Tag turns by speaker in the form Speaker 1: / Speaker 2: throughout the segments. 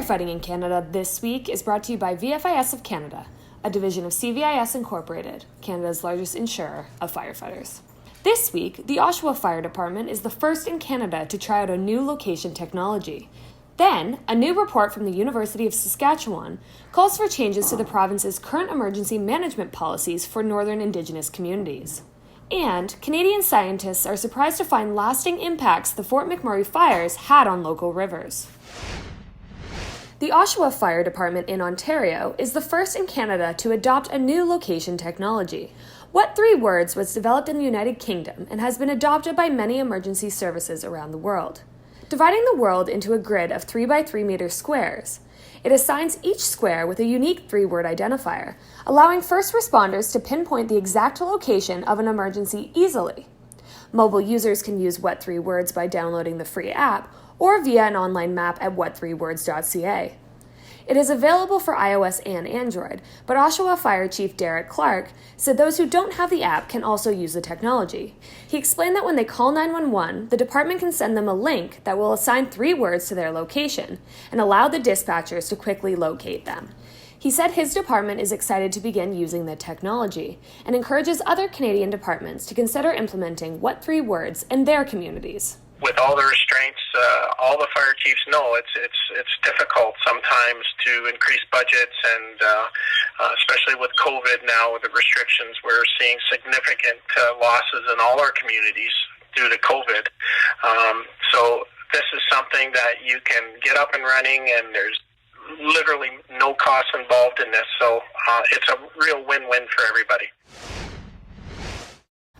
Speaker 1: Firefighting in Canada this week is brought to you by VFIS of Canada, a division of CVIS Incorporated, Canada's largest insurer of firefighters. This week, the Oshawa Fire Department is the first in Canada to try out a new location technology. Then, a new report from the University of Saskatchewan calls for changes to the province's current emergency management policies for northern Indigenous communities. And Canadian scientists are surprised to find lasting impacts the Fort McMurray fires had on local rivers. The Oshawa Fire Department in Ontario is the first in Canada to adopt a new location technology. What 3 Words was developed in the United Kingdom and has been adopted by many emergency services around the world. Dividing the world into a grid of 3 by 3 meter squares, it assigns each square with a unique 3-word identifier, allowing first responders to pinpoint the exact location of an emergency easily. Mobile users can use What 3 Words by downloading the free app or via an online map at what3words.ca. It is available for iOS and Android, but Oshawa Fire Chief Derek Clark said those who don't have the app can also use the technology. He explained that when they call 911, the department can send them a link that will assign 3 words to their location and allow the dispatchers to quickly locate them. He said his department is excited to begin using the technology and encourages other Canadian departments to consider implementing What 3 Words in their communities.
Speaker 2: With all the restraints, all the fire chiefs know it's difficult sometimes to increase budgets, and especially with COVID now, with the restrictions, we're seeing significant losses in all our communities due to COVID. So this is something that you can get up and running, and there's literally no cost involved in this. So it's a real win-win for everybody.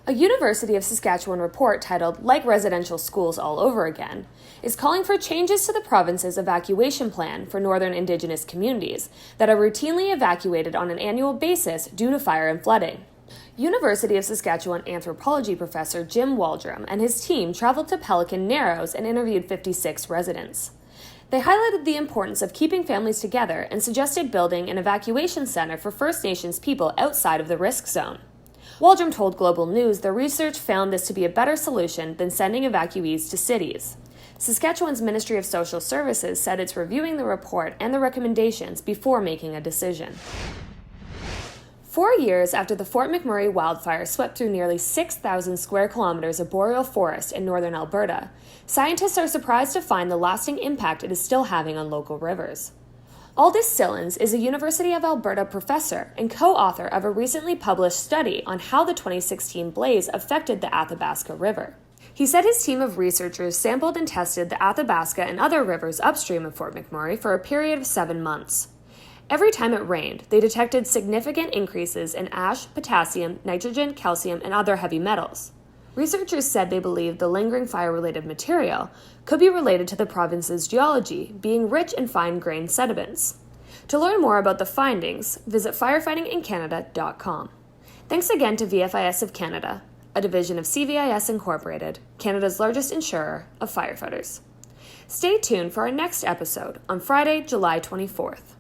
Speaker 1: A University of Saskatchewan report titled Like Residential Schools All Over Again is calling for changes to the province's evacuation plan for northern Indigenous communities that are routinely evacuated on an annual basis due to fire and flooding. University of Saskatchewan anthropology professor Jim Waldrum and his team traveled to Pelican Narrows and interviewed 56 residents. They highlighted the importance of keeping families together and suggested building an evacuation center for First Nations people outside of the risk zone. Waldrum told Global News their research found this to be a better solution than sending evacuees to cities. Saskatchewan's Ministry of Social Services said it's reviewing the report and the recommendations before making a decision. 4 years after the Fort McMurray wildfire swept through nearly 6,000 square kilometers of boreal forest in northern Alberta, scientists are surprised to find the lasting impact it is still having on local rivers. Aldous Sillins is a University of Alberta professor and co-author of a recently published study on how the 2016 blaze affected the Athabasca River. He said his team of researchers sampled and tested the Athabasca and other rivers upstream of Fort McMurray for a period of 7 months. Every time it rained, they detected significant increases in ash, potassium, nitrogen, calcium, and other heavy metals. Researchers said they believed the lingering fire-related material could be related to the province's geology being rich in fine-grained sediments. To learn more about the findings, visit firefightingincanada.com. Thanks again to VFIS of Canada, a division of CVIS Incorporated, Canada's largest insurer of firefighters. Stay tuned for our next episode on Friday, July 24th.